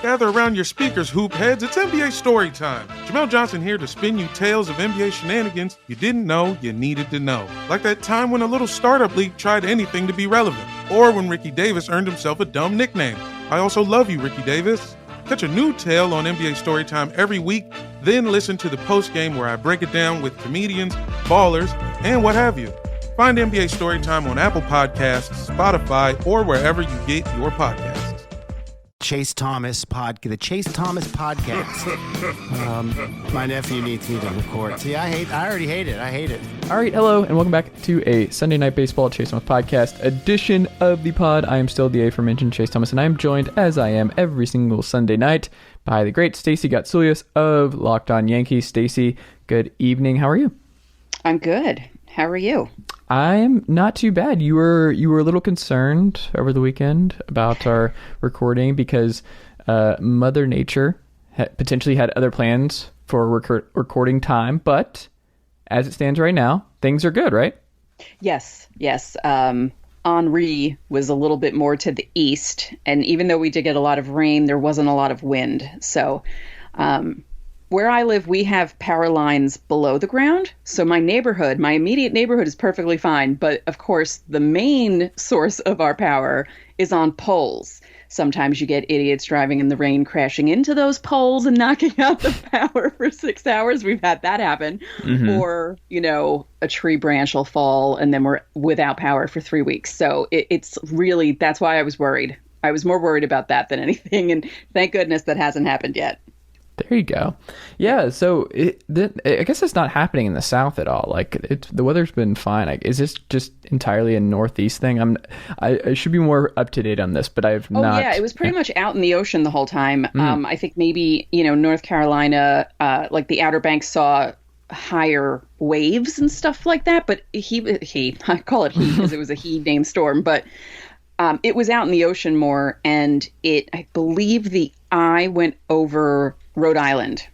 Gather around your speakers, hoop heads. It's NBA story time. Jamel Johnson here to spin you tales of NBA shenanigans you didn't know you needed to know. Like that time when a little startup league tried anything to be relevant. Or when Ricky Davis earned himself a dumb nickname. I also love you, Ricky Davis. Catch a new tale on NBA Storytime every week, then listen to the post-game where I break it down with comedians, ballers, and what have you. Find NBA Storytime on Apple Podcasts, Spotify, or wherever you get your podcasts. The Chase Thomas podcast. My nephew needs me to record. See, I already hate it. I hate it. All right, hello, and welcome back to a Sunday Night Baseball Chase Thomas podcast edition of the pod. I am still the aforementioned Chase Thomas, and I am joined, as I am every single Sunday night, by the great Stacey Gotsulias of Locked On Yankees. Stacey, good evening. How are you? I'm good. How are you? I'm not too bad. You were a little concerned over the weekend about our recording because Mother Nature potentially had other plans for recording time, but as it stands right now, things are good, right? Yes. Henri was a little bit more to the east, and even though we did get a lot of rain, there wasn't a lot of wind. So where I live, we have power lines below the ground. So my immediate neighborhood is perfectly fine. But of course, the main source of our power is on poles. Sometimes you get idiots driving in the rain, crashing into those poles and knocking out the power for 6 hours. We've had that happen. Mm-hmm. Or, a tree branch will fall and then we're without power for 3 weeks. So it's really, that's why I was worried. I was more worried about that than anything. And thank goodness that hasn't happened yet. There you go. Yeah, so I guess it's not happening in the South at all. Like the weather's been fine. Is this just entirely a Northeast thing? I should be more up to date on this, but I've not. Oh yeah, it was pretty much out in the ocean the whole time. I think maybe North Carolina, like the Outer Banks saw higher waves and stuff like that. But I call it he because it was a he named storm, but. It was out in the ocean more, and I believe the eye went over Rhode Island.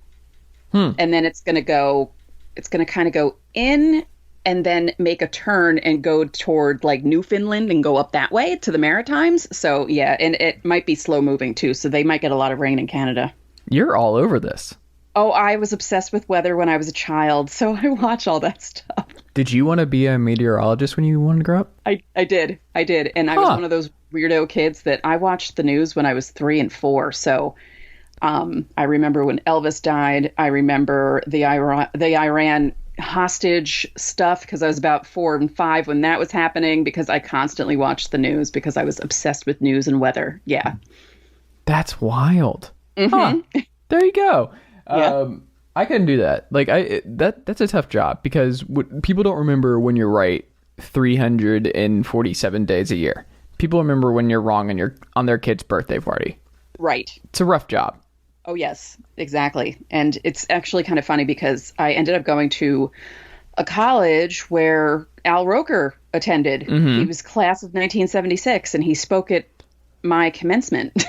And then it's going to kind of go in and then make a turn and go toward like Newfoundland and go up that way to the Maritimes. So yeah, and it might be slow moving too. So they might get a lot of rain in Canada. You're all over this. Oh, I was obsessed with weather when I was a child, so I watch all that stuff. Did you want to be a meteorologist when you wanted to grow up? I did. And I was one of those weirdo kids that I watched the news when I was 3 and 4. So I remember when Elvis died. I remember the Iran hostage stuff because I was about 4 and 5 when that was happening because I constantly watched the news because I was obsessed with news and weather. Yeah. That's wild. Mm-hmm. Huh. There you go. Yeah. I couldn't do that. Like that's a tough job because people don't remember when you're right 347 days a year. People remember when you're wrong and you're on their kid's birthday party. Right. It's a rough job. Oh, yes, exactly. And it's actually kind of funny because I ended up going to a college where Al Roker attended. Mm-hmm. He was class of 1976 and he spoke at my commencement.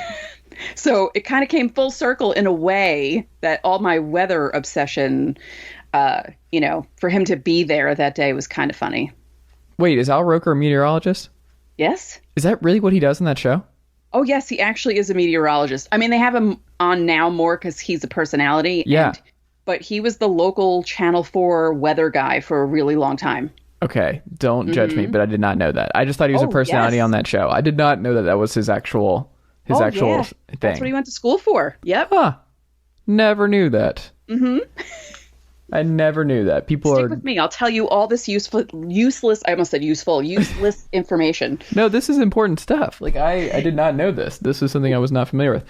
So it kind of came full circle in a way that all my weather obsession, for him to be there that day was kind of funny. Wait, is Al Roker a meteorologist? Yes. Is that really what he does in that show? Oh, yes, he actually is a meteorologist. I mean, they have him on now more because he's a personality. Yeah. But he was the local Channel 4 weather guy for a really long time. Okay, don't judge me, but I did not know that. I just thought he was a personality on that show. I did not know that was his actual... thing. That's what he went to school for. Yep. Huh. Never knew that. Mm-hmm. I never knew that. Stick with me. I'll tell you all this useless information. No, this is important stuff. Like I did not know this. This is something I was not familiar with.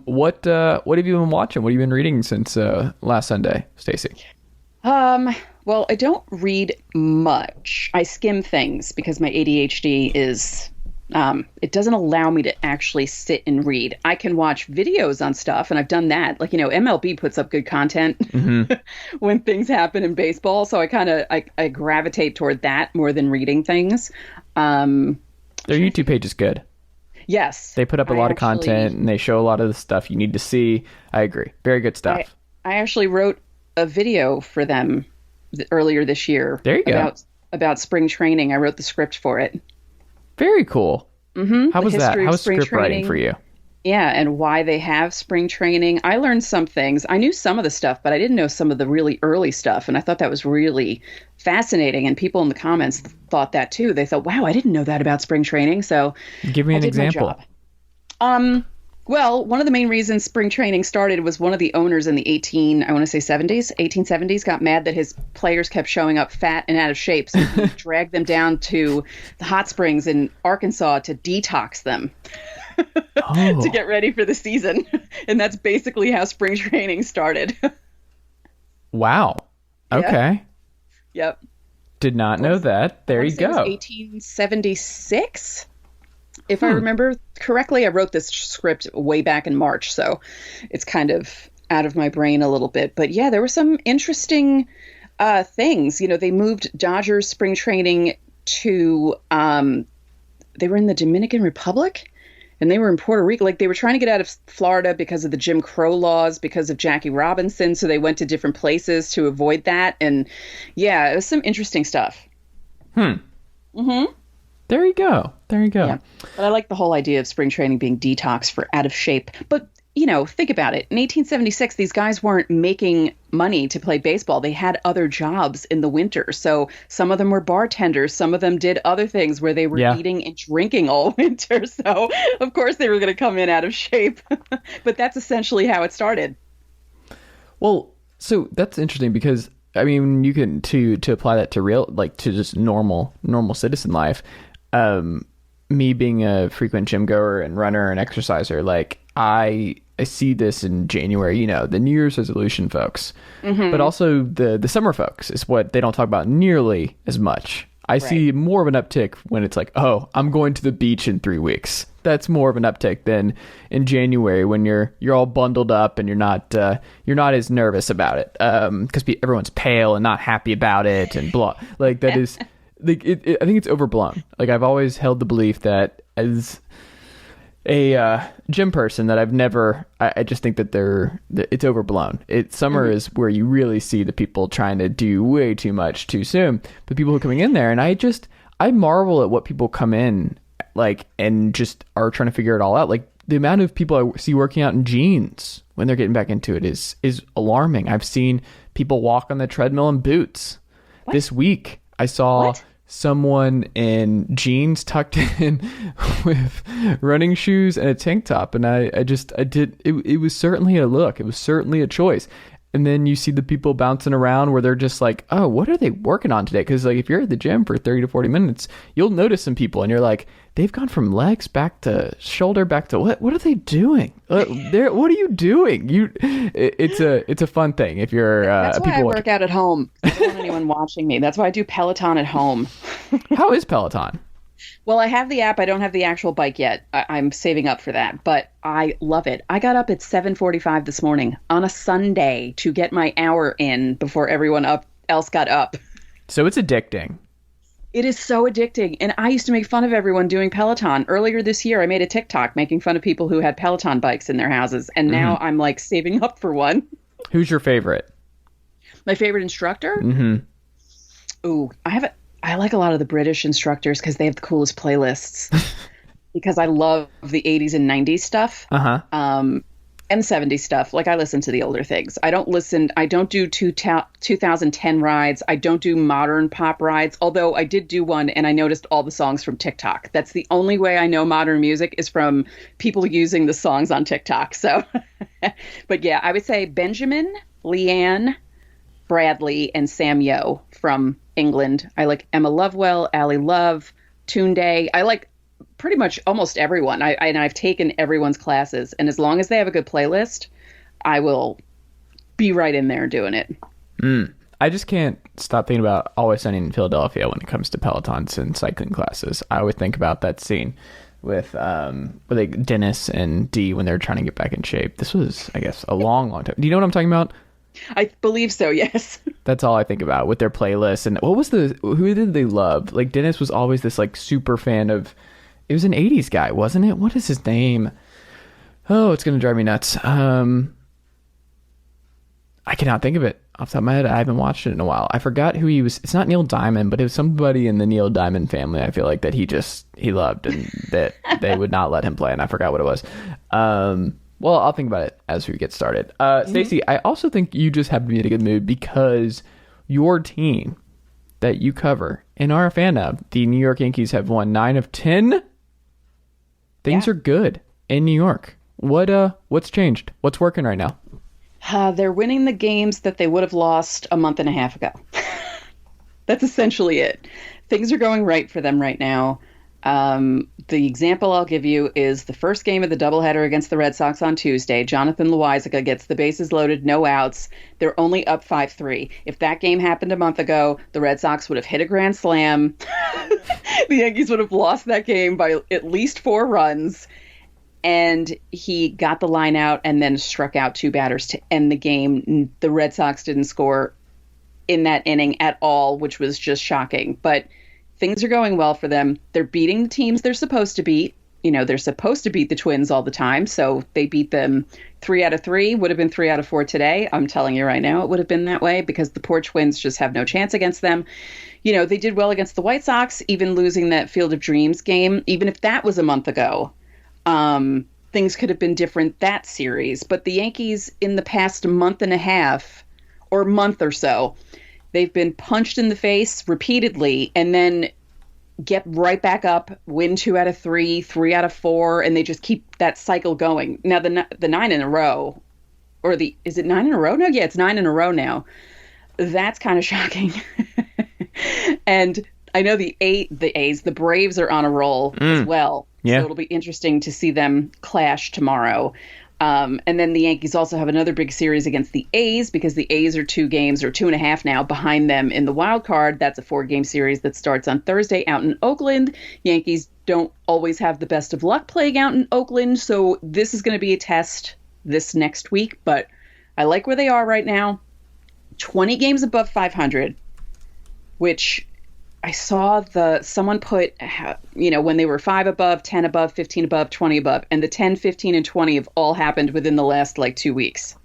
What have you been watching? What have you been reading since last Sunday, Stacey? Well, I don't read much. I skim things because my ADHD is it doesn't allow me to actually sit and read. I can watch videos on stuff, and I've done that. Like, MLB puts up good content when things happen in baseball. So I gravitate toward that more than reading things. Their YouTube page is good. Yes. They put up a lot of content, and they show a lot of the stuff you need to see. I agree. Very good stuff. I actually wrote a video for them earlier this year. There you go. About spring training. I wrote the script for it. Very cool. Mm-hmm. How was that? How was script writing for you? Yeah, and why they have spring training. I learned some things. I knew some of the stuff, but I didn't know some of the really early stuff. And I thought that was really fascinating. And people in the comments thought that too. They thought, wow, I didn't know that about spring training. So Give me I an did my example. job. Well, one of the main reasons spring training started was one of the owners in the 1870s got mad that his players kept showing up fat and out of shape. So he dragged them down to the hot springs in Arkansas to detox them. Oh. To get ready for the season. And that's basically how spring training started. Wow. Okay. Yep. Did not know that. There I you wanna say it was go. 1876. If I remember correctly, I wrote this script way back in March, so it's kind of out of my brain a little bit. But yeah, there were some interesting things. You know, they moved Dodgers spring training to, they were in the Dominican Republic and they were in Puerto Rico. Like they were trying to get out of Florida because of the Jim Crow laws, because of Jackie Robinson. So they went to different places to avoid that. And yeah, it was some interesting stuff. There you go. There you go. Yeah. But I like the whole idea of spring training being detox for out of shape. But, you know, think about it. In 1876, these guys weren't making money to play baseball. They had other jobs in the winter. So some of them were bartenders. Some of them did other things where they were eating and drinking all winter. So, of course, they were going to come in out of shape. But that's essentially how it started. Well, so that's interesting because I mean, you can to apply that to real, like to just normal citizen life. Me being a frequent gym goer and runner and exerciser, like I see this in January, you know, the New Year's resolution folks, but also the summer folks is what they don't talk about nearly as much. I see more of an uptick when it's like, oh, I'm going to the beach in 3 weeks. That's more of an uptick than in January when you're all bundled up and you're not as nervous about it because everyone's pale and not happy about it and blah. Like that is like I think it's overblown. Like I've always held the belief that as a gym person that I just think that it's overblown. Summer is where you really see the people trying to do way too much too soon. But people who are coming in there, and I marvel at what people come in like and just are trying to figure it all out. Like the amount of people I see working out in jeans when they're getting back into it is alarming. I've seen people walk on the treadmill in boots. What? This week I saw someone in jeans tucked in with running shoes and a tank top, and it was certainly a look. It was certainly a choice. And then you see the people bouncing around where they're just like, oh, what are they working on today? Because like if you're at the gym for 30 to 40 minutes, you'll notice some people and you're like, they've gone from legs back to shoulder back to what are they doing? What are you doing? It's a fun thing if you're that's why people I work out at home. I don't want anyone watching me. That's why I do Peloton at home. How is Peloton? Well, I have the app. I don't have the actual bike yet. I'm saving up for that, but I love it. I got up at 7:45 this morning on a Sunday to get my hour in before everyone else got up. So it's addicting. It is so addicting. And I used to make fun of everyone doing Peloton. Earlier this year, I made a TikTok making fun of people who had Peloton bikes in their houses. And now I'm like saving up for one. Who's your favorite? My favorite instructor? Mm-hmm. Ooh, I like a lot of the British instructors because they have the coolest playlists. Because I love the 80s and 90s stuff. And 70s stuff. Like I listen to the older things. I don't do 2010 rides. I don't do modern pop rides. Although I did do one and I noticed all the songs from TikTok. That's the only way I know modern music is from people using the songs on TikTok. So, but yeah, I would say Benjamin, Leanne, Bradley, and Sam Yo from England. I like Emma Lovewell, Ali Love, Tunde. I like pretty much almost everyone. I've taken everyone's classes, and as long as they have a good playlist, I will be right in there doing it. I just can't stop thinking about Always Sunny in Philadelphia when it comes to Pelotons and cycling classes. I always think about that scene with like Dennis and Dee when they're trying to get back in shape. This was, I guess, a long time. Do you know what I'm talking about? I believe so, yes. That's all I think about with their playlists. And who did they love? Like Dennis was always this like super fan of, it was an 80s guy, wasn't it? What is his name? Oh, it's going to drive me nuts. I cannot think of it off the top of my head. I haven't watched it in a while. I forgot who he was. It's not Neil Diamond, but it was somebody in the Neil Diamond family. I feel like that he loved and that they would not let him play. And I forgot what it was. Well, I'll think about it as we get started. Stacey, I also think you just happen to be in a good mood because your team that you cover and are a fan of, the New York Yankees, have won 9 of 10. Things are good in New York. What's changed? What's working right now? They're winning the games that they would have lost a month and a half ago. That's essentially it. Things are going right for them right now. The example I'll give you is the first game of the doubleheader against the Red Sox on Tuesday. Jonathan Loáisiga gets the bases loaded, no outs. They're only up 5-3. If that game happened a month ago, the Red Sox would have hit a grand slam. The Yankees would have lost that game by at least 4 runs. And he got the line out and then struck out 2 batters to end the game. The Red Sox didn't score in that inning at all, which was just shocking. But things are going well for them. They're beating the teams they're supposed to beat. You know, they're supposed to beat the Twins all the time. So they beat them 3 out of 3, would have been 3 out of 4 today. I'm telling you right now, it would have been that way because the poor Twins just have no chance against them. You know, they did well against the White Sox, even losing that Field of Dreams game. Even if that was a month ago, things could have been different that series. But the Yankees in the past month and a half or month or so, they've been punched in the face repeatedly and then get right back up, win 2 out of 3, 3 out of 4, and they just keep that cycle going. Now, the 9 in a row, is it 9 in a row? No, yeah, it's 9 in a row now. That's kind of shocking. And I know the Braves are on a roll as well. Yeah. So it'll be interesting to see them clash tomorrow. And then the Yankees also have another big series against the A's because the A's are 2 games or 2.5 now behind them in the wild card. That's a 4-game series that starts on Thursday out in Oakland. Yankees don't always have the best of luck playing out in Oakland, so this is going to be a test this next week. But I like where they are right now. 20 games above 500, which I saw someone put, you know, when they were 5 above, 10 above, 15 above, 20 above, and the 10, 15, and 20 have all happened within the last 2 weeks.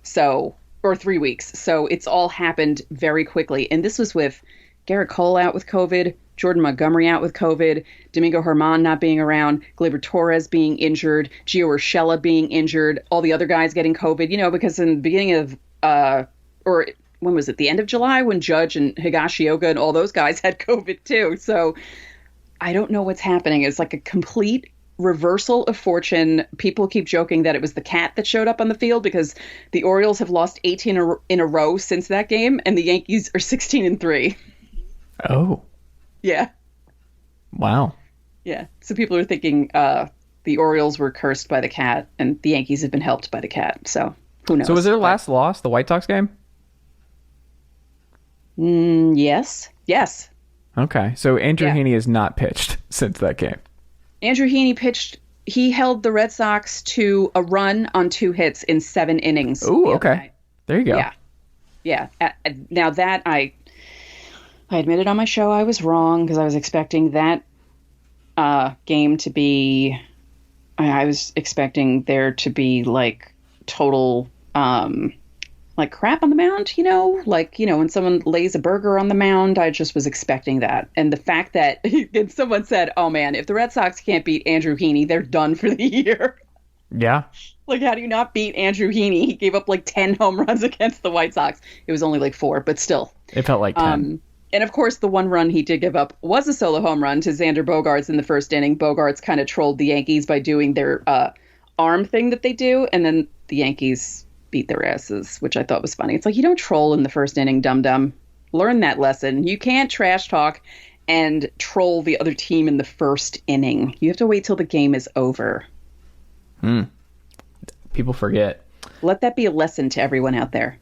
So, or 3 weeks. So it's all happened very quickly. And this was with Garrett Cole out with COVID, Jordan Montgomery out with COVID, Domingo Germán not being around, Gleyber Torres being injured, Gio Urshela being injured, all the other guys getting COVID, you know, because in the beginning of, when was it, the end of July, when Judge and Higashioka and all those guys had COVID too. So I don't know what's happening. It's like a complete reversal of fortune. People keep joking that it was the cat that showed up on the field because the Orioles have lost 18 in a row since that game, and the Yankees are 16-3. Oh. Yeah. Wow. Yeah. So people are thinking the Orioles were cursed by the cat, and the Yankees have been helped by the cat. So who knows? So was their last loss the White Sox game? Yes. Okay, so Andrew Heaney has not pitched since that game. Andrew Heaney pitched. He held the Red Sox to a run on 2 hits in 7 innings. Oh, okay. There you go. Yeah. Now that I admitted on my show I was wrong because I was expecting that game to be. I was expecting there to be total. Crap on the mound, you know, when someone lays a burger on the mound, I just was expecting that. And the fact that someone said, oh man, if the Red Sox can't beat Andrew Heaney, they're done for the year. Yeah. How do you not beat Andrew Heaney? He gave up 10 home runs against the White Sox. It was only 4, but still. It felt like 10. And of course, the one run he did give up was a solo home run to Xander Bogaerts in the first inning. Bogaerts kind of trolled the Yankees by doing their arm thing that they do. And then the Yankees beat their asses, which I thought was funny. It's you don't troll in the first inning, dum-dum. Learn that lesson. You can't trash talk and troll the other team in the first inning. You have to wait till the game is over. People forget. Let that be a lesson to everyone out there.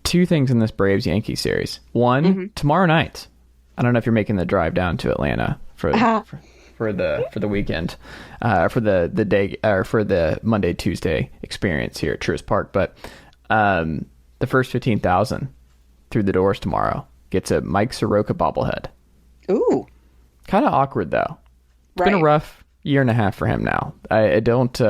2 things in this Braves-Yankees series. One, tomorrow night. I don't know if you're making the drive down to Atlanta for the weekend, for the day, or for the Monday, Tuesday experience here at Truist Park. But the first 15,000 through the doors tomorrow gets a Mike Soroka bobblehead. Ooh. Kind of awkward, though. It's been a rough year and a half for him now. I don't,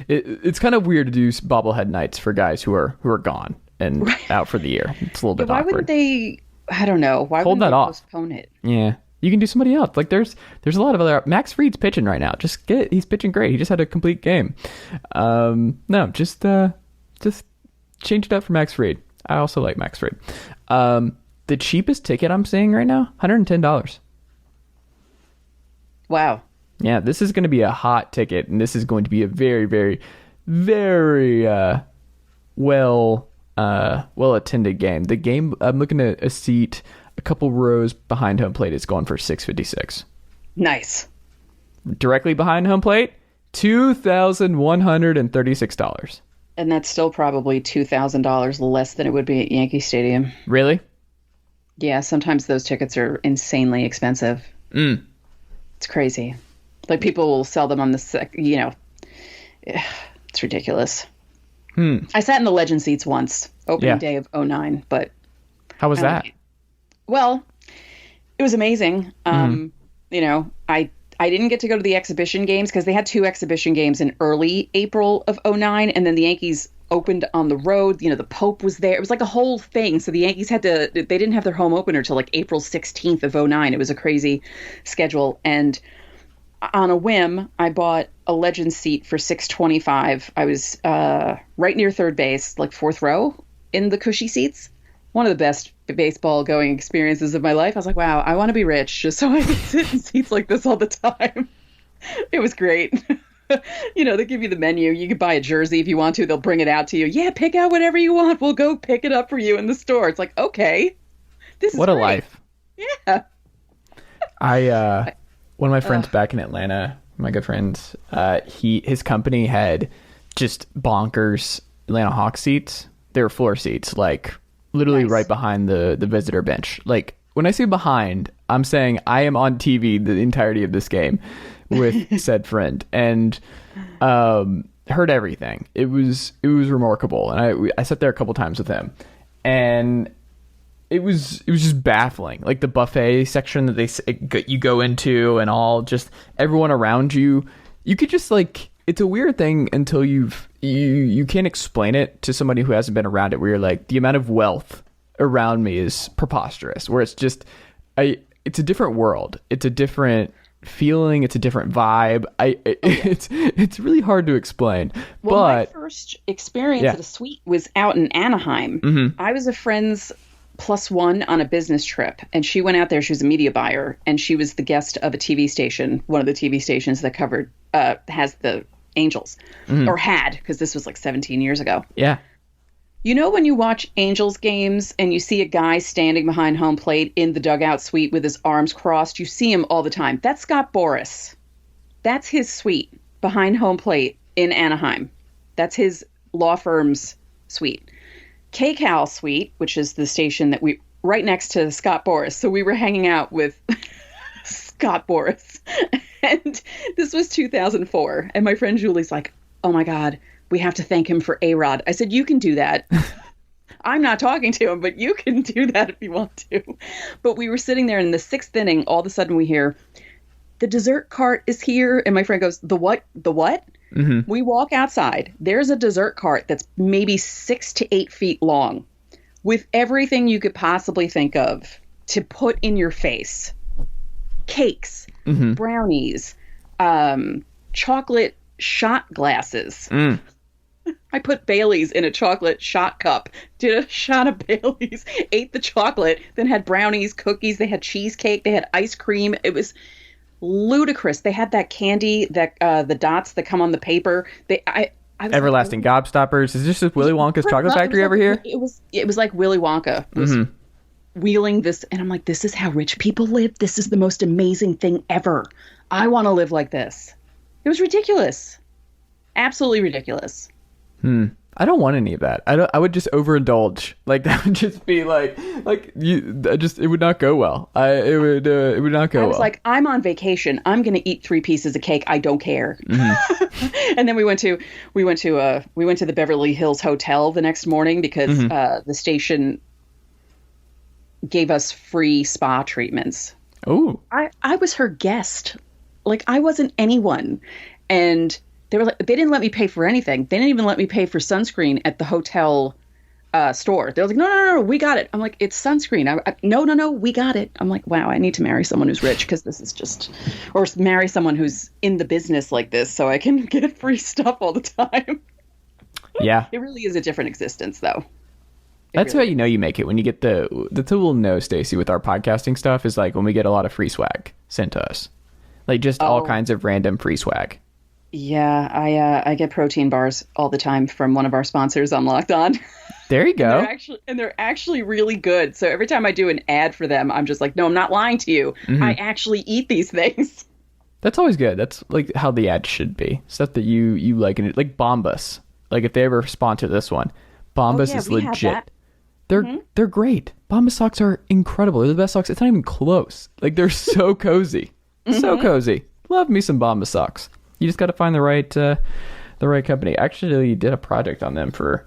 it's kind of weird to do bobblehead nights for guys who are gone and out for the year. It's a little bit awkward. Why wouldn't they, I don't know, why Hold wouldn't that they off. postpone it? Yeah. You can do somebody else. Like there's a lot of other. Max Fried's pitching right now. He's pitching great. He just had a complete game. No, just change it up for Max Fried. I also like Max Fried. The cheapest ticket I'm seeing right now, $110. Wow. Yeah, this is going to be a hot ticket, and this is going to be a very, very, very well attended game. The game, I'm looking at a seat a couple rows behind home plate. It's going for $656. Nice. Directly behind home plate, $2,136. And that's still probably $2,000 less than it would be at Yankee Stadium. Really? Yeah, sometimes those tickets are insanely expensive. It's crazy. Like people will sell them on the it's ridiculous. I sat in the legend seats once, opening day of 2009, but how was that? Well, it was amazing. I didn't get to go to the exhibition games because they had 2 exhibition games in early April of 2009, and then the Yankees opened on the road. The Pope was there. It was like a whole thing. So the Yankees they didn't have their home opener till like April 16th of 2009. It was a crazy schedule. And on a whim, I bought a legend seat for $625. I was right near third base, like 4th row in the cushy seats. One of the best baseball going experiences of my life. I was like, wow, I want to be rich just so I can sit in seats like this all the time. It was great. They give you the menu. You can buy a jersey if you want to. They'll bring it out to you. Yeah, pick out whatever you want. We'll go pick it up for you in the store. It's like, okay, this is what great. A life. Yeah. One of my friends back in Atlanta, my good friends, his company had just bonkers Atlanta Hawks seats. They were floor seats, like literally right behind the visitor bench. Like when I say behind, I'm saying I am on TV the entirety of this game with said friend, and heard everything. It was remarkable, and I sat there a couple times with him, and it was just baffling. Like the buffet section that you go into, and all just everyone around you. You could just it's a weird thing until you can't explain it to somebody who hasn't been around it. Where you're like, the amount of wealth around me is preposterous. Where it's just it's a different world. It's a different feeling. It's a different vibe. It's really hard to explain. Well, but my first experience at a suite was out in Anaheim. Mm-hmm. I was a friend's +1 on a business trip, and she went out there. She was a media buyer, and she was the guest of a TV station, one of the TV stations that covered has the Angels, or had, because this was like 17 years ago. Yeah. When you watch Angels games and you see a guy standing behind home plate in the dugout suite with his arms crossed, you see him all the time. That's Scott Boras. That's his suite behind home plate in Anaheim. That's his law firm's suite. KCAL suite, which is the station that right next to Scott Boras. So we were hanging out with Scott Boras. And this was 2004. And my friend Julie's like, oh my God, we have to thank him for A-Rod. I said, you can do that. I'm not talking to him, but you can do that if you want to. But we were sitting there in the 6th inning. All of a sudden we hear, the dessert cart is here. And my friend goes, the what? The what? Mm-hmm. We walk outside. There's a dessert cart that's maybe 6 to 8 feet long with everything you could possibly think of to put in your face. Cakes, brownies, chocolate shot glasses. I put Bailey's in a chocolate shot cup, did a shot of Bailey's, ate the chocolate, then had brownies, cookies. They had cheesecake. They had ice cream. It was ludicrous. They had that candy, that the dots that come on the paper. I was Everlasting Gobstoppers. Is this just Willy Wonka's chocolate factory over here? It was like Willy Wonka was wheeling this, and I'm like, this is how rich people live. This is the most amazing thing ever. I want to live like this. It was ridiculous. Absolutely ridiculous. I don't want any of that. I would just overindulge. Like that would just be it would not go well. It would not go well. I was like, I'm on vacation. I'm going to eat 3 pieces of cake. I don't care. And then we went to the Beverly Hills Hotel the next morning because the station gave us free spa treatments. Oh, I was her guest. Like I wasn't anyone. And they didn't let me pay for anything. They didn't even let me pay for sunscreen at the hotel store. They're like, no, we got it. I'm like, it's sunscreen. No, we got it. I'm like, wow, I need to marry someone who's rich because this is just, or marry someone who's in the business like this so I can get free stuff all the time. Yeah. It really is a different existence, though. That's how you know you make it, when you get the tool we'll know, Stacey, with our podcasting stuff is like when we get a lot of free swag sent to us. Like just all kinds of random free swag. Yeah, I get protein bars all the time from one of our sponsors on Locked On. There you go. They're actually really good. So every time I do an ad for them, I'm just like, no, I'm not lying to you. Mm-hmm. I actually eat these things. That's always good. That's like how the ad should be. Stuff that you like. Like Bombas. Like if they ever sponsor this one, Bombas is legit. They're great. Bombas socks are incredible. They're the best socks. It's not even close. Like they're so cozy. So cozy. Love me some Bombas socks. You just got to find the right company. Actually did a project on them for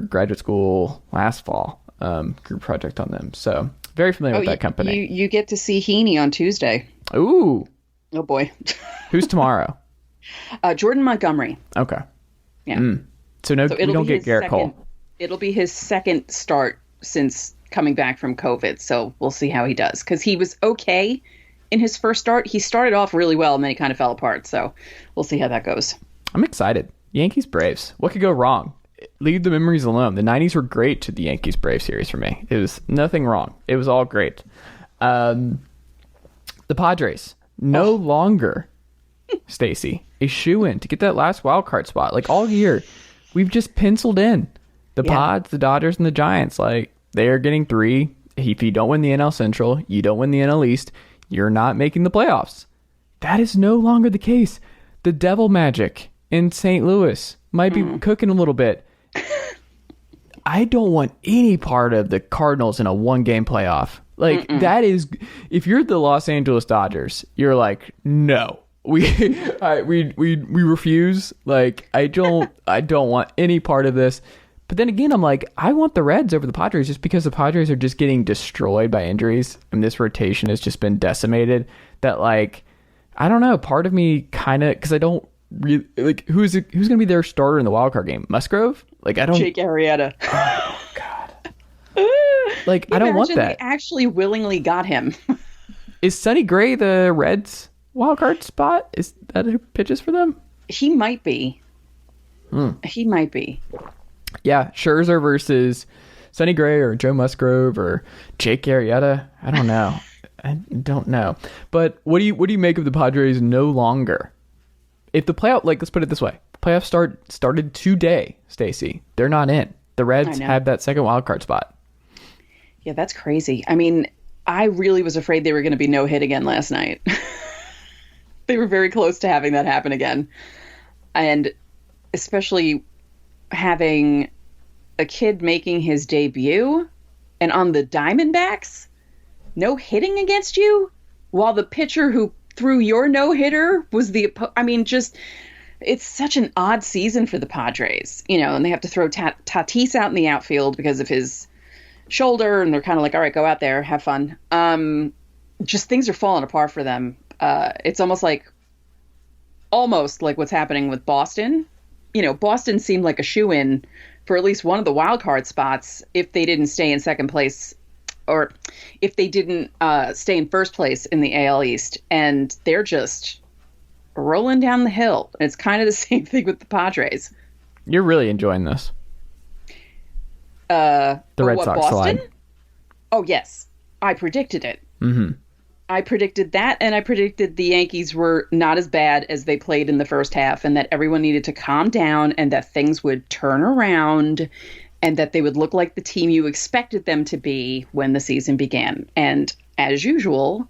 graduate school last fall, group project on them. So very familiar with that company. You get to see Heaney on Tuesday. Ooh. Oh boy. Who's tomorrow? Jordan Montgomery. Okay. Yeah. So we don't get Garrett Cole. It'll be his second start since coming back from COVID. So we'll see how he does. Because he was okay in his first start. He started off really well and then he kind of fell apart. So we'll see how that goes. I'm excited. Yankees Braves. What could go wrong? Leave the memories alone. The 90s were great to the Yankees Braves series for me. It was nothing wrong. It was all great. The Padres no longer, Stacey, a shoo-in to get that last wild card spot. Like all year, we've just penciled in the Pods, the Dodgers, and the Giants. Like they are getting 3. If you don't win the NL Central, you don't win the NL East, you're not making the playoffs. That is no longer the case. The Devil Magic in St. Louis might be cooking a little bit. I don't want any part of the Cardinals in a 1-game playoff. Like that is, if you're the Los Angeles Dodgers, you're like, no, we refuse. Like I don't want any part of this. But then again, I'm like, I want the Reds over the Padres just because the Padres are just getting destroyed by injuries and this rotation has just been decimated. That like, I don't know. Part of me kind of, because I don't really like who's going to be their starter in the wild card game. Musgrove? Like I don't. Jake Arrieta. Oh God. Like I don't want that. They actually willingly got him. Is Sonny Gray the Reds wild card spot? Is that who pitches for them? He might be. He might be. Yeah, Scherzer versus Sonny Gray or Joe Musgrove or Jake Arrieta. I don't know. I don't know. But what do you make of the Padres no longer? If the playoff, like let's put it this way, playoff started today, Stacey. They're not in. The Reds have that second wild card spot. Yeah, that's crazy. I mean, I really was afraid they were going to be no hit again last night. They were very close to having that happen again. And especially having a kid making his debut and on the Diamondbacks, no hitting against you, while the pitcher who threw your no-hitter was it's such an odd season for the Padres, and they have to throw Tatis out in the outfield because of his shoulder, and they're kind of like, all right, go out there, have fun. Just things are falling apart for them. It's almost like what's happening with Boston. Boston seemed like a shoo-in for at least one of the wild card spots if they didn't stay in second place or if they didn't stay in first place in the AL East. And they're just rolling down the hill. And it's kind of the same thing with the Padres. You're really enjoying this. The Red Sox Boston? line. Oh, yes. I predicted it. Mm-hmm. I predicted that, and I predicted the Yankees were not as bad as they played in the first half, and that everyone needed to calm down, and that things would turn around, and that they would look like the team you expected them to be when the season began. And as usual,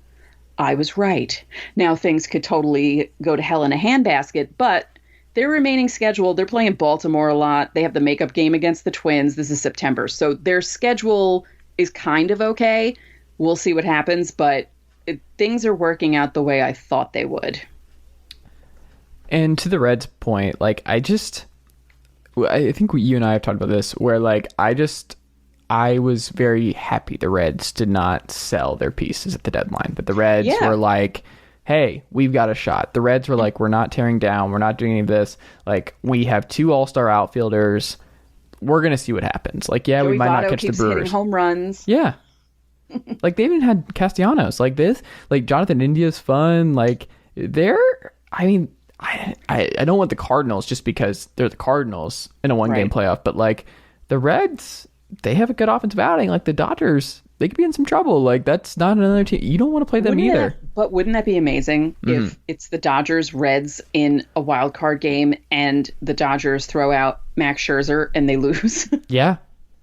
I was right. Now things could totally go to hell in a handbasket, but their remaining schedule, they're playing Baltimore a lot. They have the makeup game against the Twins. This is September. So their schedule is kind of okay. We'll see what happens, but things are working out the way I thought they would. And to the Reds' point, like I think you and I have talked about this, where like I was very happy the Reds did not sell their pieces at the deadline, but the Reds were like, hey, we've got a shot. The Reds were like, we're not tearing down. We're not doing any of this. Like we have 2 all-star outfielders. we're gonna see what happens. Like, yeah, Joey we might Votto not catch the keeps Brewers. hitting home runs. Yeah. Like, they even had Castellanos. Like, this, like, Jonathan India's fun. Like, I mean, I don't want the Cardinals just because they're the Cardinals in a one-game playoff, but, like, the Reds, they have a good offensive outing. Like, the Dodgers, they could be in some trouble. Like, that's not another team. You don't want to play them either. But wouldn't that be amazing if it's the Dodgers Reds in a wild card game and the Dodgers throw out Max Scherzer and they lose? Yeah.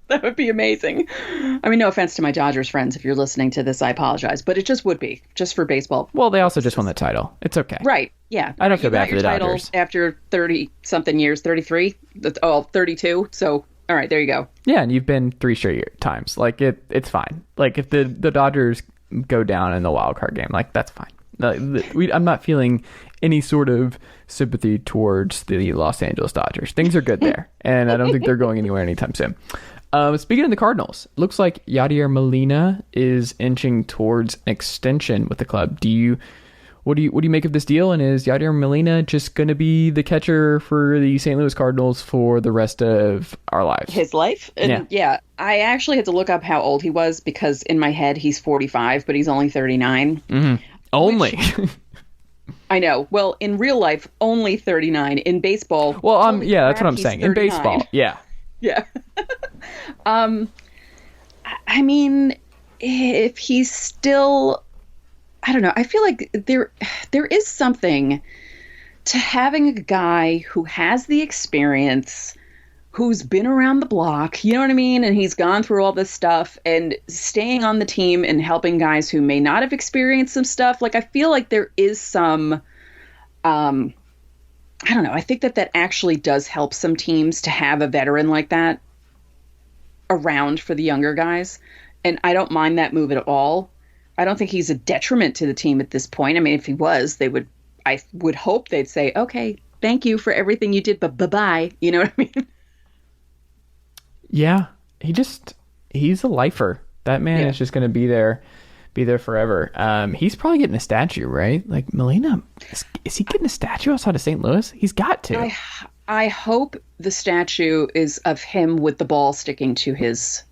That would be amazing. I mean, no offense to my Dodgers friends. If you're listening to this, I apologize. But it just would be, just for baseball. Well, they also just won the title. It's okay. Right. Yeah. I don't feel bad for the Dodgers. After 30-something years, 33? 32. So, all right, there you go. Yeah, and you've been 3 straight times. Like, it's fine. Like, if the Dodgers go down in the wild card game, like, that's fine. I'm not feeling any sort of sympathy towards the Los Angeles Dodgers. Things are good there, and I don't think they're going anywhere anytime soon. Speaking of the Cardinals, looks like Yadier Molina is inching towards an extension with the club. What do you make of this deal? And is Yadier Molina just going to be the catcher for the St. Louis Cardinals for the rest of our lives? His life? Yeah. I actually had to look up how old he was because in my head he's 45, but he's only 39. Mm-hmm. Only. I know. Well, in real life, only 39. In baseball. Well, yeah, that's what I'm saying. 39. In baseball, yeah. Yeah. I mean, if he's still, I don't know. I feel like there is something to having a guy who has the experience, who's been around the block, you know what I mean? And he's gone through all this stuff and staying on the team and helping guys who may not have experienced some stuff. Like, I feel like there is some, I don't know. I think that actually does help some teams to have a veteran like that around for the younger guys. And I don't mind that move at all. I don't think he's a detriment to the team at this point. I mean, if he was, I would hope they'd say, okay, thank you for everything you did, but bye-bye. You know what I mean? Yeah. He's a lifer. That man is just going to be there forever. He's probably getting a statue, right? Like, Molina, is he getting a statue outside of St. Louis? He's got to. I hope the statue is of him with the ball sticking to his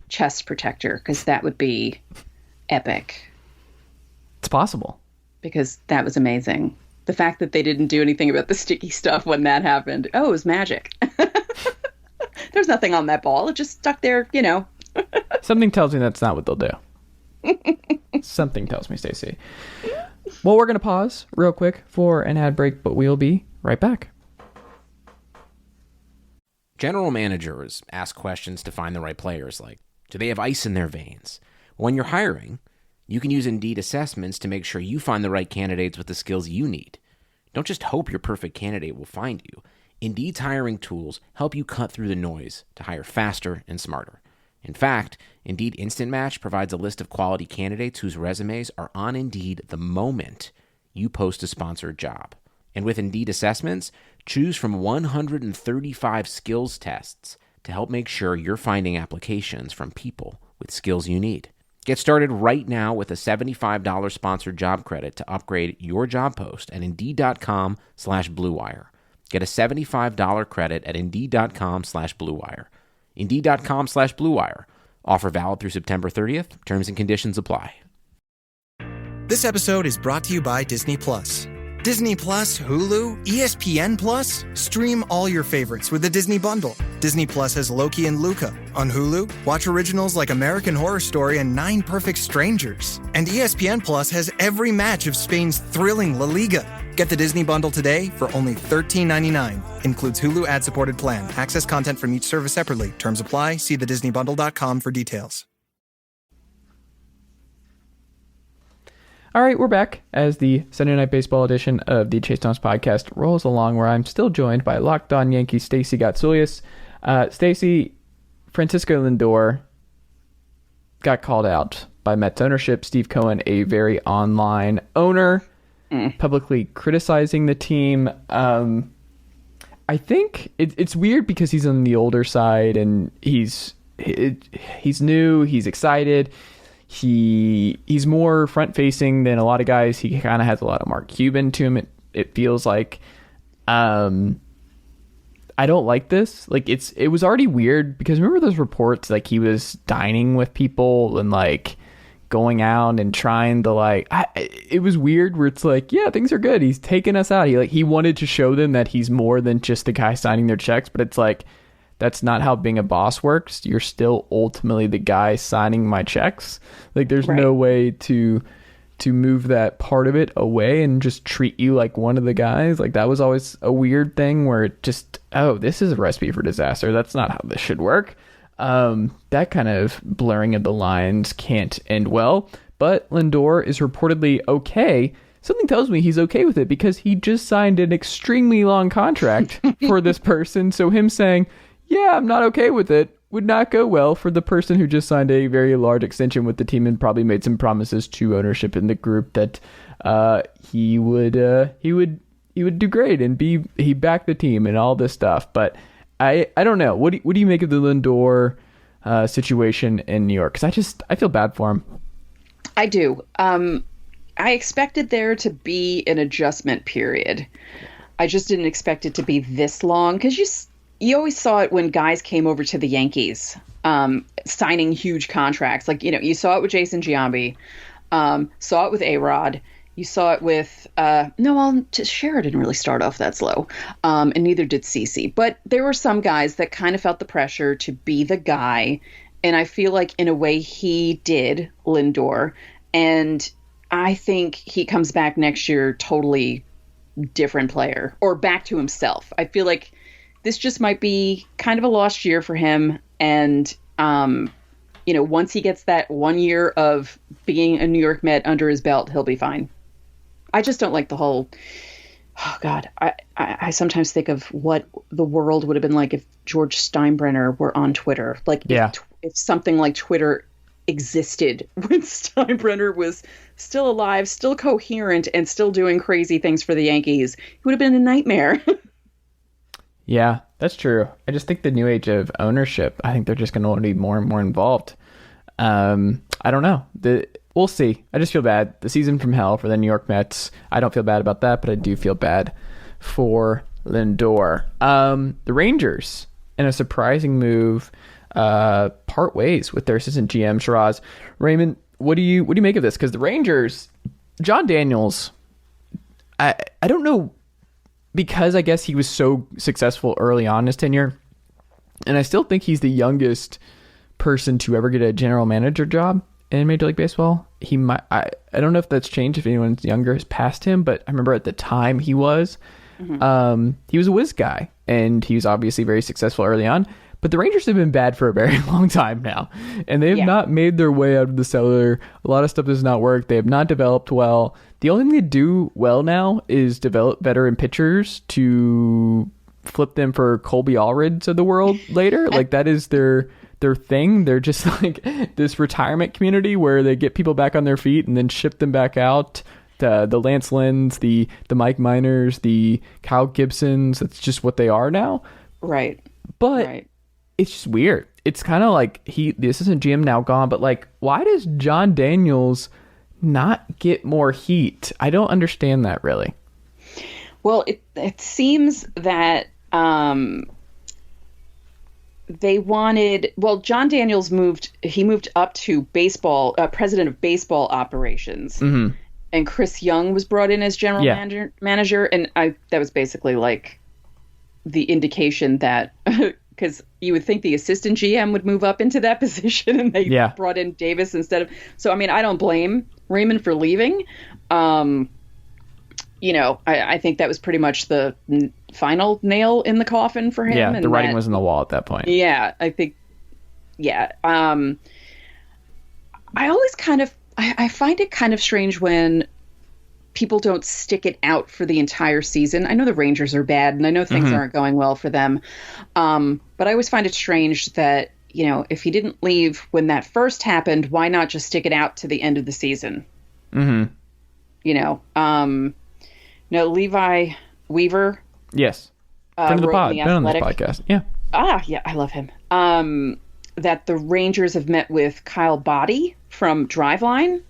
chest protector, because that would be epic. It's possible. Because that was amazing. The fact that they didn't do anything about the sticky stuff when that happened. Oh, it was magic. There's nothing on that ball. It just stuck there, you know. Something tells me that's not what they'll do. Something tells me, Stacey. Well, we're going to pause real quick for an ad break, but we'll be right back. General managers ask questions to find the right players, like, do they have ice in their veins? When you're hiring, you can use Indeed assessments to make sure you find the right candidates with the skills you need. Don't just hope your perfect candidate will find you. Indeed's hiring tools help you cut through the noise to hire faster and smarter. In fact, Indeed Instant Match provides a list of quality candidates whose resumes are on Indeed the moment you post a sponsored job. And with Indeed assessments, choose from 135 skills tests to help make sure you're finding applications from people with skills you need. Get started right now with a $75 sponsored job credit to upgrade your job post at Indeed.com/Blue Wire. Get a $75 credit at Indeed.com/Blue Wire. Indeed.com/Blue Wire. Offer valid through September 30th. Terms and conditions apply. This episode is brought to you by Disney Plus. Disney Plus, Hulu, ESPN Plus. Stream all your favorites with the Disney Bundle. Disney Plus has Loki and Luca. On Hulu, watch originals like American Horror Story and 9 Perfect Strangers. And ESPN Plus has every match of Spain's thrilling La Liga. Get the Disney Bundle today for only $13.99. Includes Hulu ad-supported plan. Access content from each service separately. Terms apply. See thedisneybundle.com for details. All right, we're back as the Sunday Night Baseball edition of the Chase Thomas podcast rolls along, where I'm still joined by Locked On Yankee Stacey Gotsulias. Stacey, Francisco Lindor got called out by Mets ownership. Steve Cohen, a very online owner, publicly criticizing the team. I think it's weird because he's on the older side and he's new, he's excited. He's more front facing than a lot of guys. He kind of has a lot of Mark Cuban to him. It feels like, I I don't like this. Like, it was already weird because remember those reports, like he was dining with people and like going out and trying to like, it was weird where it's like, yeah, things are good. He's taking us out. He wanted to show them that he's more than just the guy signing their checks, but it's like, that's not how being a boss works. You're still ultimately the guy signing my checks. Like there's no way to move that part of it away and just treat you like one of the guys. Like that was always a weird thing where it just, oh, this is a recipe for disaster. That's not how this should work. That kind of blurring of the lines can't end well, but Lindor is reportedly okay. Something tells me he's okay with it because he just signed an extremely long contract for this person. So him saying, yeah, I'm not okay with it would not go well for the person who just signed a very large extension with the team and probably made some promises to ownership in the group that he would do great and he backed the team and all this stuff. But I don't know. What do you make of the Lindor situation in New York? Because I feel bad for him. I do. I expected there to be an adjustment period. I just didn't expect it to be this long because you always saw it when guys came over to the Yankees, signing huge contracts. Like, you saw it with Jason Giambi, saw it with A-Rod. You saw it with, Shera didn't really start off that slow, and neither did CeCe. But there were some guys that kind of felt the pressure to be the guy, and I feel like in a way he did, Lindor. And I think he comes back next year totally different player, or back to himself. I feel like this just might be kind of a lost year for him. And, once he gets that 1 year of being a New York Met under his belt, he'll be fine. I just don't like the whole, oh God, I sometimes think of what the world would have been like if George Steinbrenner were on Twitter. Like if something like Twitter existed when Steinbrenner was still alive, still coherent, and still doing crazy things for the Yankees, it would have been a nightmare. Yeah, that's true. I just think the new age of ownership, I think they're just going to want to be more and more involved. I don't know. We'll see. I just feel bad. The season from hell for the New York Mets. I don't feel bad about that, but I do feel bad for Lindor. The Rangers, in a surprising move, part ways with their assistant GM, Shiraz. Raymond, what do you make of this? Because the Rangers, John Daniels, I don't know, because I guess he was so successful early on in his tenure, and I still think he's the youngest person to ever get a general manager job in Major League Baseball. He might, I don't know if that's changed, if anyone's younger has passed him, but I remember at the time he was a whiz guy, and he was obviously very successful early on. But the Rangers have been bad for a very long time now, and they have not made their way out of the cellar. A lot of stuff does not work. They have not developed well. The only thing they do well now is develop veteran pitchers to flip them for Colby Allreds of the world later. Like that is their thing. They're just like this retirement community where they get people back on their feet and then ship them back out. The Lance Lynn's, the Mike Miners, the Kyle Gibsons. That's just what they are now. Right. But it's just weird. It's kind of like the assistant GM now gone, but like, why does John Daniels not get more heat? I don't understand that really. Well, it seems that they wanted. Well, John Daniels moved up to baseball, president of baseball operations, and Chris Young was brought in as general manager, and that was basically like the indication that. Because you would think the assistant GM would move up into that position, and they brought in Davis instead of. So, I mean, I don't blame Raymond for leaving. I think that was pretty much the final nail in the coffin for him. Yeah, the writing was on the wall at that point. Yeah, I think. Yeah. I always I find it kind of strange when people don't stick it out for the entire season. I know the Rangers are bad, and I know things aren't going well for them. But I always find it strange that, if he didn't leave when that first happened, why not just stick it out to the end of the season? No, Levi Weaver. Yes. Friend of the pod. Been on this podcast. Yeah. Yeah, I love him. That the Rangers have met with Kyle Boddy from Driveline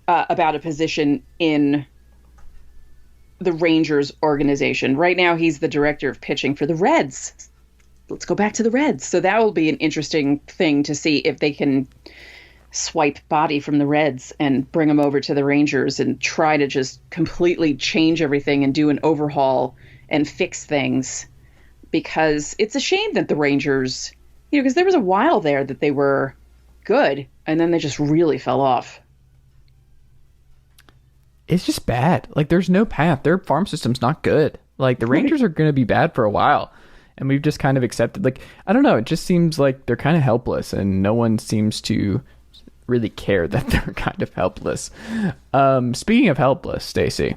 about a position in the Rangers organization. Right now, he's the director of pitching for the Reds. Let's go back to the Reds. So that will be an interesting thing to see if they can swipe Body from the Reds and bring him over to the Rangers and try to just completely change everything and do an overhaul and fix things. Because it's a shame that the Rangers, because there was a while there that they were good and then they just really fell off. It's just bad. Like, there's no path. Their farm system's not good. Like, the Rangers are going to be bad for a while. And we've just kind of accepted, like, I don't know. It just seems like they're kind of helpless and no one seems to really care that they're kind of helpless. Speaking of helpless, Stacey,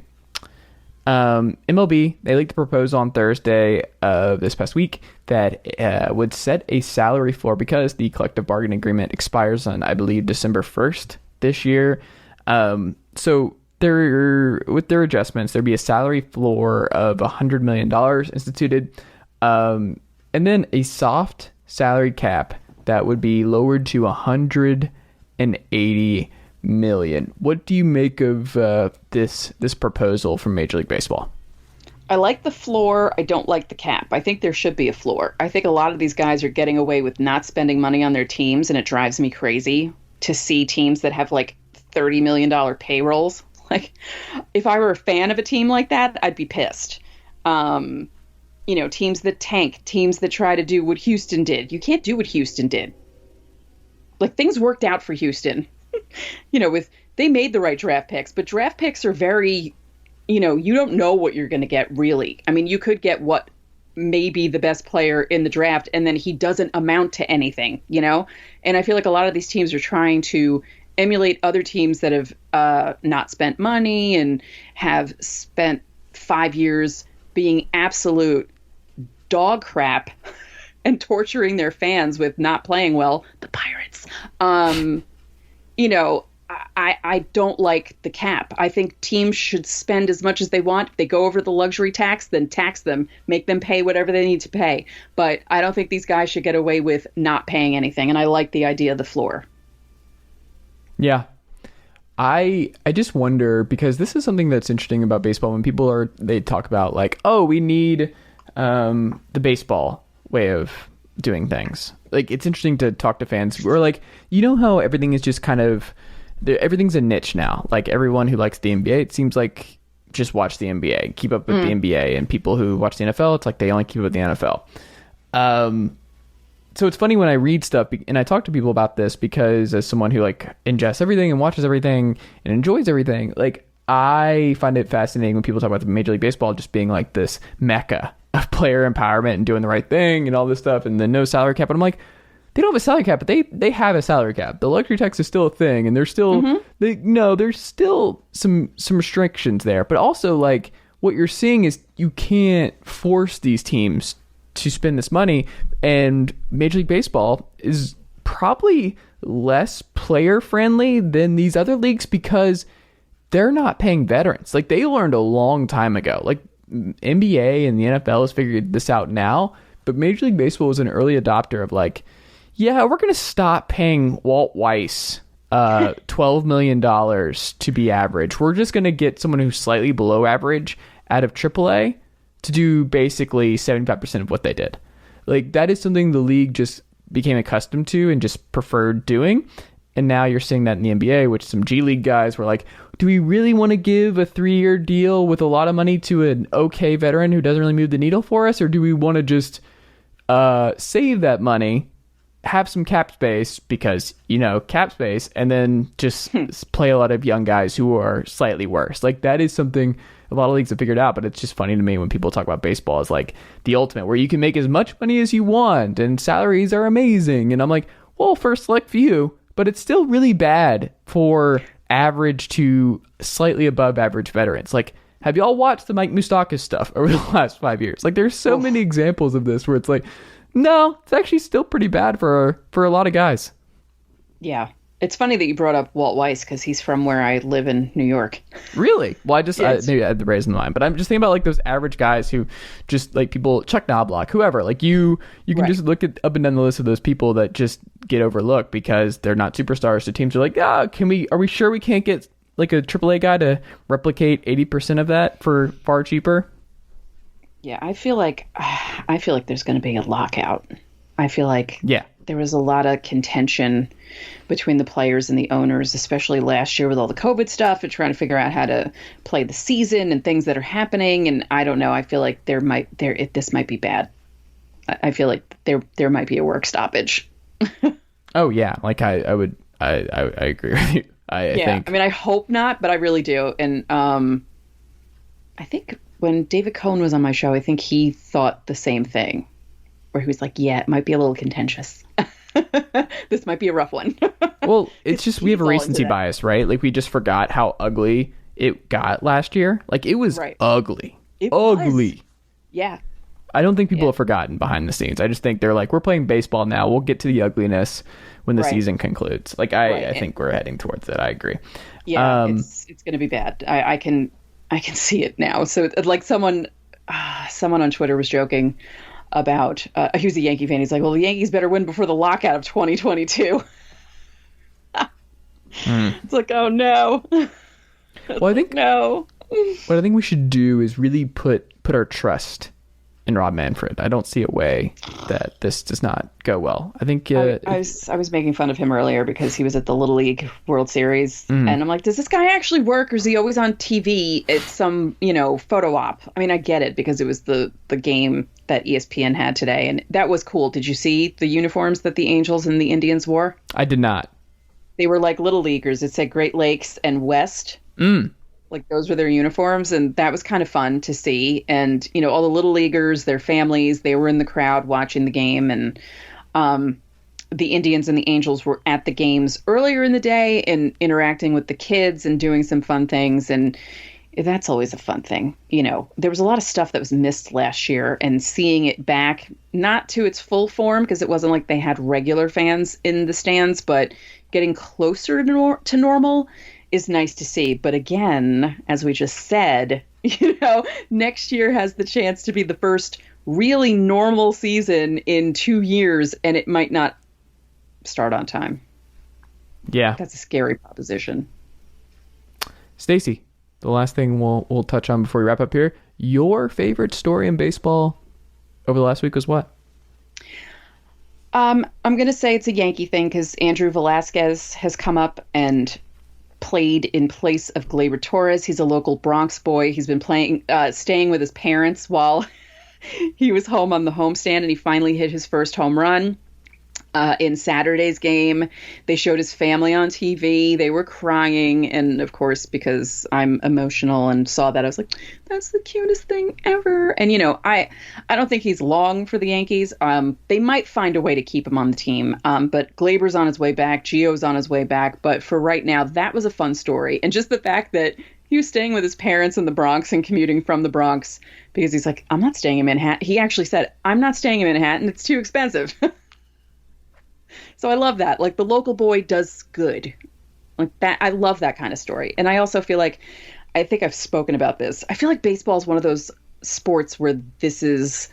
MLB, they leaked the proposal on Thursday of this past week that would set a salary floor because the collective bargaining agreement expires on, I believe, December 1st this year. So with their adjustments, there'd be a salary floor of $100 million instituted, and then a soft salary cap that would be lowered to $180 million. What do you make of this proposal from Major League Baseball? I like the floor. I don't like the cap. I think there should be a floor. I think a lot of these guys are getting away with not spending money on their teams, and it drives me crazy to see teams that have like $30 million payrolls. Like, if I were a fan of a team like that, I'd be pissed. Teams that tank, teams that try to do what Houston did. You can't do what Houston did. Like, things worked out for Houston. They made the right draft picks, but draft picks are very, you don't know what you're going to get, really. I mean, you could get what may be the best player in the draft, and then he doesn't amount to anything, And I feel like a lot of these teams are trying to emulate other teams that have not spent money and have spent 5 years being absolute dog crap and torturing their fans with not playing well. The Pirates. I don't like the cap. I think teams should spend as much as they want. If they go over the luxury tax, then tax them, make them pay whatever they need to pay. But I don't think these guys should get away with not paying anything. And I like the idea of the floor. Yeah. I just wonder, because this is something that's interesting about baseball when they talk about like, oh, we need the baseball way of doing things. Like, it's interesting to talk to fans who are like, how everything is just kind of, everything's a niche now. Like, everyone who likes the NBA, it seems like, just watch the NBA, keep up with the NBA, and people who watch the NFL, it's like they only keep up with the NFL. So it's funny when I read stuff and I talk to people about this, because as someone who like ingests everything and watches everything and enjoys everything, like, I find it fascinating when people talk about the Major League Baseball just being like this mecca of player empowerment and doing the right thing and all this stuff, and then no salary cap. And I'm like, they don't have a salary cap, but they have a salary cap. The luxury tax is still a thing, and there's still there's still some restrictions there. But also, like, what you're seeing is you can't force these teams to spend this money, and Major League Baseball is probably less player friendly than these other leagues because they're not paying veterans. Like, they learned a long time ago. Like, NBA and the NFL has figured this out now, but Major League Baseball was an early adopter of like, yeah, we're going to stop paying Walt Weiss $12 million to be average. We're just going to get someone who's slightly below average out of AAA to do basically 75% of what they did. Like, that is something the league just became accustomed to and just preferred doing. And now you're seeing that in the NBA, which some G League guys were like, do we really want to give a 3-year deal with a lot of money to an okay veteran who doesn't really move the needle for us? Or do we want to just save that money, have some cap space because, cap space, and then just play a lot of young guys who are slightly worse? Like, that is something a lot of leagues have figured out, but it's just funny to me when people talk about baseball as like the ultimate, where you can make as much money as you want and salaries are amazing. And I'm like, well, for a select few, but it's still really bad for average to slightly above average veterans. Like, have y'all watched the Mike Moustakas stuff over the last 5 years? Like, there's so many examples of this where it's like, no, it's actually still pretty bad for a lot of guys. Yeah. It's funny that you brought up Walt Weiss because he's from where I live in New York. Really? Well, maybe I had the raise in mind, but I'm just thinking about like those average guys who just like people, Chuck Knobloch, whoever, like you can just look at up and down the list of those people that just get overlooked because they're not superstars. So teams are like, are we sure we can't get like a AAA guy to replicate 80% of that for far cheaper? Yeah, I feel like there's going to be a lockout. I feel like there was a lot of contention between the players and the owners, especially last year with all the COVID stuff and trying to figure out how to play the season and things that are happening. And I don't know. I feel like this might be bad. I feel like there might be a work stoppage. Oh yeah, like I agree with you. I think. I mean, I hope not, but I really do. And I think when David Cohn was on my show, I think he thought the same thing, where he was like, "Yeah, it might be a little contentious. This might be a rough one." Well, it's just we have a recency bias, right? Like we just forgot how ugly it got last year. Like it was ugly. It ugly. Was. Yeah. I don't think people have forgotten behind the scenes. I just think they're like, we're playing baseball now. We'll get to the ugliness when the season concludes. Like I think we're heading towards it. I agree. Yeah, it's going to be bad. I can see it now. So like someone on Twitter was joking about he was a Yankee fan. He's like, well, the Yankees better win before the lockout of 2022. It's like, oh no. Well, I think no. What I think we should do is really put our trust in Rob Manfred. I don't see a way that this does not go well. I think I was making fun of him earlier because he was at the Little League World Series, and I'm like, does this guy actually work, or is he always on TV at some photo op? I mean, I get it because it was the game that ESPN had today, and that was cool. Did you see the uniforms that the Angels and the Indians wore? I did not. They were like Little Leaguers. It said Great Lakes and West. Like those were their uniforms, and that was kind of fun to see. And all the Little Leaguers, their families, they were in the crowd watching the game, and the Indians and the Angels were at the games earlier in the day and interacting with the kids and doing some fun things. And that's always a fun thing. There was a lot of stuff that was missed last year, and seeing it back, not to its full form, because it wasn't like they had regular fans in the stands, but getting closer to normal is nice to see. But again, as we just said, next year has the chance to be the first really normal season in 2 years, and it might not start on time. Yeah. That's a scary proposition. Stacy, the last thing we'll touch on before we wrap up here, your favorite story in baseball over the last week was what? I'm going to say it's a Yankee thing because Andrew Velasquez has come up and played in place of Gleyber Torres. He's a local Bronx boy. He's been staying with his parents while he was home on the homestand, and he finally hit his first home run. In Saturday's game, they showed his family on TV. They were crying. And of course, because I'm emotional and saw that, I was like, that's the cutest thing ever. And, I don't think he's long for the Yankees. They might find a way to keep him on the team. But Glaber's on his way back. Gio's on his way back. But for right now, that was a fun story. And just the fact that he was staying with his parents in the Bronx and commuting from the Bronx because he's like, I'm not staying in Manhattan. He actually said, I'm not staying in Manhattan. It's too expensive. So I love that. Like, the local boy does good. Like that. I love that kind of story. And I also feel like, I think I've spoken about this. I feel like baseball is one of those sports where this is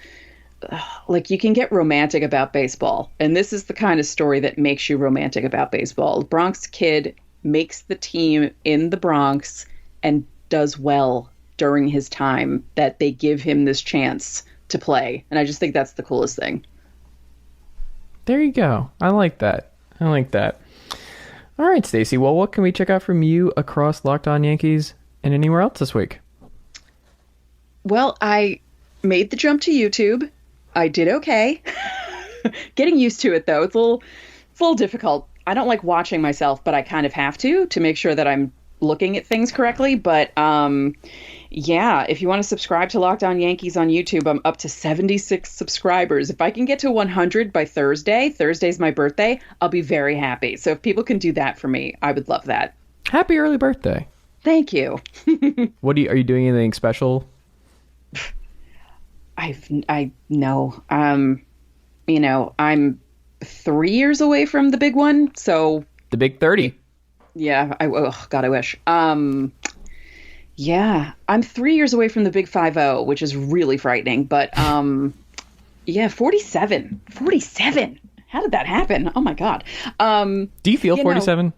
like, you can get romantic about baseball. And this is the kind of story that makes you romantic about baseball. Bronx kid makes the team in the Bronx and does well during his time that they give him this chance to play. And I just think that's the coolest thing. There you go. I like that. All right, Stacey. Well, what can we check out from you across Locked On Yankees and anywhere else this week? Well, I made the jump to YouTube. I did okay. Getting used to it, though. It's a little difficult. I don't like watching myself, but I kind of have to make sure that I'm looking at things correctly. But yeah, if you want to subscribe to Locked On Yankees on YouTube, I'm up to 76 subscribers. If I can get to 100 by Thursday's my birthday, I'll be very happy. So if people can do that for me, I would love that. Happy early birthday. Thank you. Are you doing anything special? No. I'm 3 years away from the big one. So the big 30. Yeah. God, I wish. Yeah, I'm 3 years away from the big 5-0, which is really frightening. But yeah, 47. 47. How did that happen? Oh my God. Do you feel 47?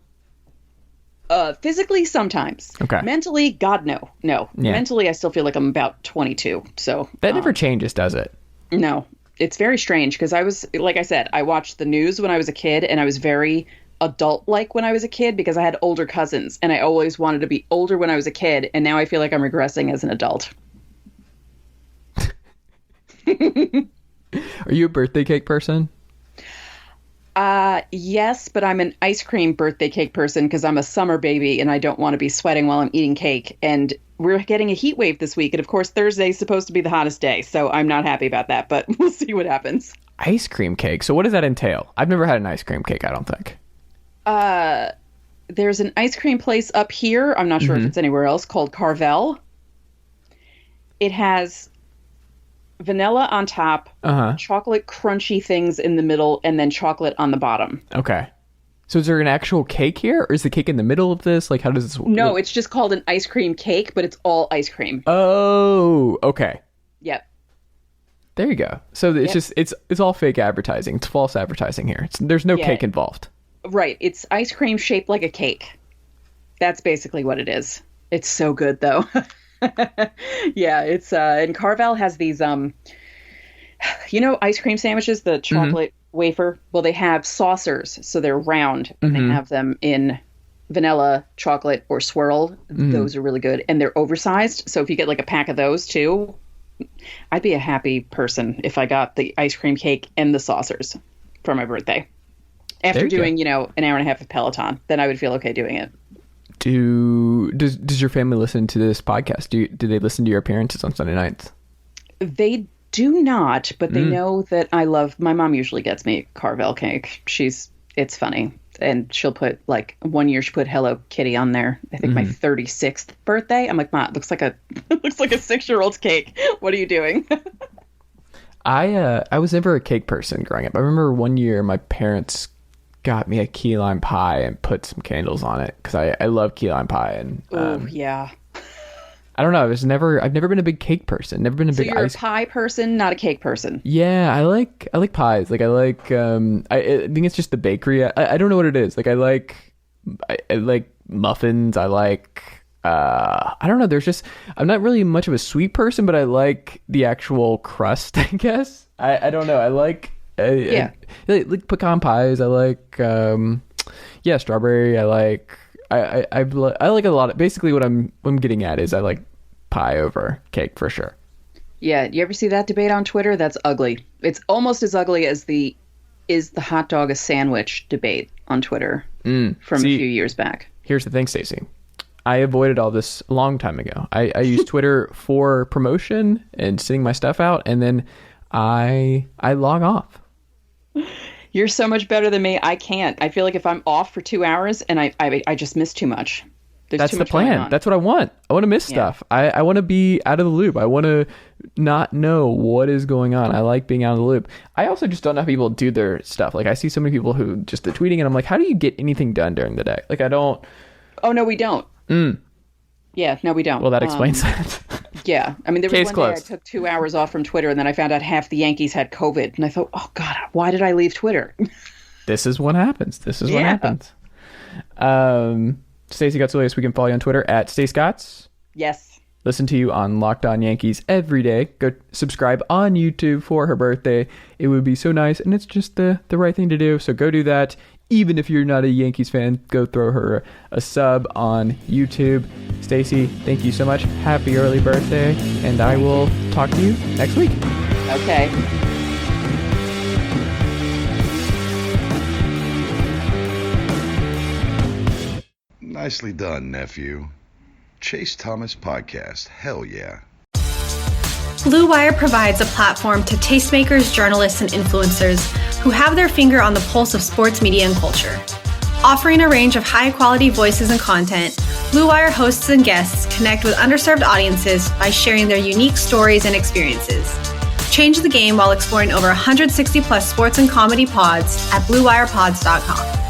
Physically, sometimes. Okay. Mentally, God, no. No. Yeah. Mentally, I still feel like I'm about 22. So That never changes, does it? no, it's very strange because I was, like I said, I watched the news when I was a kid, and I was very adult-like when I was a kid because I had older cousins, and I always wanted to be older when I was a kid, and now I feel like I'm regressing as an adult. Are you a birthday cake person? Yes, but I'm an ice cream birthday cake person because I'm a summer baby and I don't want to be sweating while I'm eating cake. And we're getting a heat wave this week. And of course, Thursday's supposed to be the hottest day. So I'm not happy about that, but we'll see what happens. Ice cream cake. So what does that entail? I've never had an ice cream cake, I don't think. There's an ice cream place up here. I'm not sure if it's anywhere else, called Carvel. It has vanilla on top, chocolate crunchy things in the middle, and then chocolate on the bottom. Okay. So is there an actual cake here, or is the cake in the middle of this? Like, how does this work? No, it's just called an ice cream cake, but it's all ice cream. Oh, okay. Yep. There you go. So it's just it's all fake advertising. It's false advertising here. There's no cake involved. Right. It's ice cream shaped like a cake. That's basically what it is. It's so good though. Yeah, it's and Carvel has these ice cream sandwiches, the chocolate wafer. Well, they have saucers, so they're round, and they have them in vanilla, chocolate, or swirl. Those are really good, and they're oversized. So if you get like a pack of those too, I'd be a happy person if I got the ice cream cake and the saucers for my birthday. After doing, an hour and a half of Peloton, then I would feel okay doing it. Does your family listen to this podcast? Do they listen to your appearances on Sunday nights? They do not, but they know that I love. My mom usually gets me Carvel cake. It's funny, and she'll put like one year she put Hello Kitty on there. I think my 36th birthday. I'm like, Ma, it looks like a 6-year-old's cake. What are you doing? I was never a cake person growing up. I remember one year my parents got me a key lime pie and put some candles on it because I love key lime pie. And yeah. I don't know. I've never been a big cake person. Never been a big you're a pie person, not a cake person. Yeah, I like pies. Like I think it's just the bakery. I don't know what it is. Like I like muffins. I like I don't know. I'm not really much of a sweet person, but I like the actual crust, I guess. I don't know. I like pecan pies. I like strawberry. I like a lot of, basically what I'm getting at is I like pie over cake for sure. Yeah, you ever see that debate on Twitter? That's ugly. It's almost as ugly as is the hot dog a sandwich debate on Twitter from a few years back. Here's the thing, Stacey. I avoided all this a long time ago. I use Twitter for promotion and sending my stuff out, and then I log off. You're so much better than me. I can't. I feel like if I'm off for 2 hours and I just miss too much. That's the plan. That's what I want. I want to miss stuff. I want to be out of the loop. I want to not know what is going on. I like being out of the loop. I also just don't know how people do their stuff. Like I see so many people who just are tweeting and I'm like, how do you get anything done during the day? Like I don't. Oh, no, we don't. Yeah, no, we don't. Well, that explains that. Yeah. I mean, there was Case one closed. day I took 2 hours off from Twitter and then I found out half the Yankees had COVID. And I thought, oh, God, why did I leave Twitter? This is what happens. What happens. Stacey Gotzelius, we can follow you on Twitter at StayScots. Yes. Listen to you on Locked On Yankees every day. Go subscribe on YouTube for her birthday. It would be so nice, and it's just the right thing to do. So go do that. Even if you're not a Yankees fan, go throw her a sub on YouTube. Stacey, thank you so much. Happy early birthday, and I will talk to you next week. Okay. Nicely done, nephew. Chase Thomas Podcast. Hell yeah. Blue Wire provides a platform to tastemakers, journalists, and influencers who have their finger on the pulse of sports media and culture. Offering a range of high-quality voices and content, Blue Wire hosts and guests connect with underserved audiences by sharing their unique stories and experiences. Change the game while exploring over 160-plus sports and comedy pods at BlueWirePods.com.